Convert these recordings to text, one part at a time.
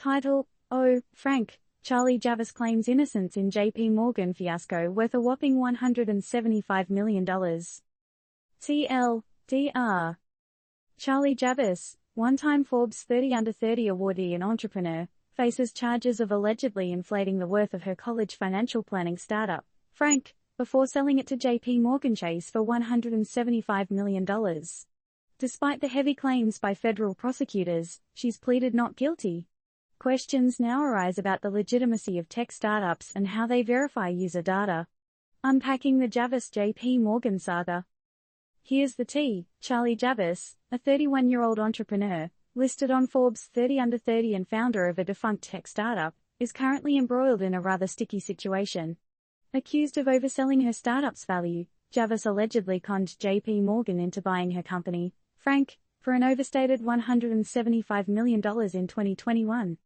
Title: Oh, Frank, Charlie Javice claims innocence in JPMorgan fiasco worth a whopping $175 million. TL:DR. Charlie Javice, one-time Forbes 30 Under 30 awardee and entrepreneur, faces charges of allegedly inflating the worth of her college financial planning startup, Frank, before selling it to JPMorgan Chase for $175 million. Despite the heavy claims by federal prosecutors, she's pleaded not guilty. Questions now arise about the legitimacy of tech startups and how they verify user data. Unpacking the Javice JPMorgan saga. Here's the tea. Charlie Javice, a 31-year-old entrepreneur, listed on Forbes 30 Under 30 and founder of a defunct tech startup, is currently embroiled in a rather sticky situation. Accused of overselling her startup's value, Javice allegedly conned JPMorgan into buying her company, Frank, for an overstated $175 million in 2021.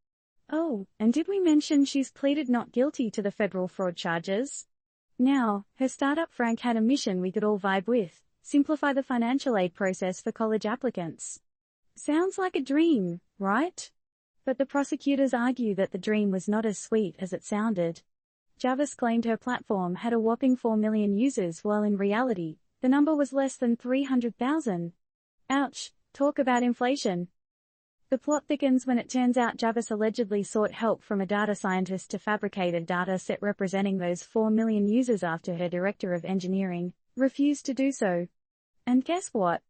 Oh, and did we mention she's pleaded not guilty to the federal fraud charges? Now, her startup Frank had a mission we could all vibe with: simplify the financial aid process for college applicants. Sounds like a dream, right? But the prosecutors argue that the dream was not as sweet as it sounded. Javice claimed her platform had a whopping 4 million users while in reality, the number was less than 300,000. Ouch, talk about inflation. The plot thickens when it turns out Javice allegedly sought help from a data scientist to fabricate a data set representing those 4 million users after her director of engineering refused to do so. And guess what?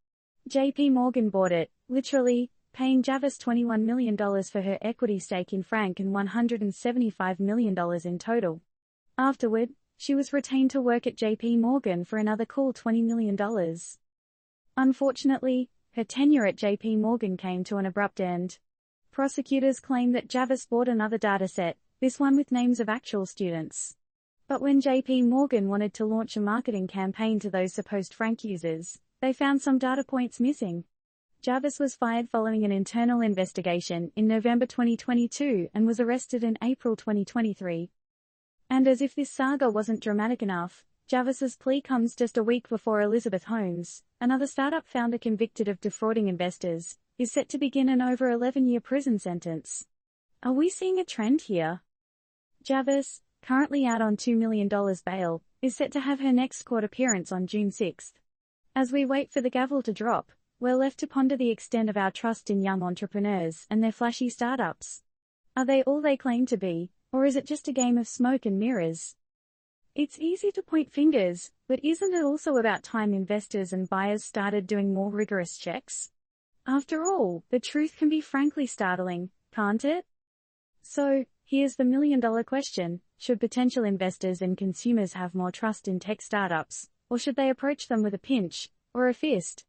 JPMorgan bought it, literally, paying Javice $21 million for her equity stake in Frank and $175 million in total. Afterward, she was retained to work at JPMorgan for another cool $20 million. Unfortunately, her tenure at JPMorgan came to an abrupt end. Prosecutors claim that Javice bought another dataset, this one with names of actual students. But when JPMorgan wanted to launch a marketing campaign to those supposed Frank users, they found some data points missing. Javice was fired following an internal investigation in November 2022 and was arrested in April 2023. And as if this saga wasn't dramatic enough, Javice's plea comes just a week before Elizabeth Holmes, another startup founder convicted of defrauding investors, is set to begin an over 11-year prison sentence. Are we seeing a trend here? Javice, currently out on $2 million bail, is set to have her next court appearance on June 6. As we wait for the gavel to drop, we're left to ponder the extent of our trust in young entrepreneurs and their flashy startups. Are they all they claim to be, or is it just a game of smoke and mirrors? It's easy to point fingers, but isn't it also about time investors and buyers started doing more rigorous checks? After all, the truth can be frankly startling, can't it? So, here's the million-dollar question: should potential investors and consumers have more trust in tech startups, or should they approach them with a pinch, or a fist?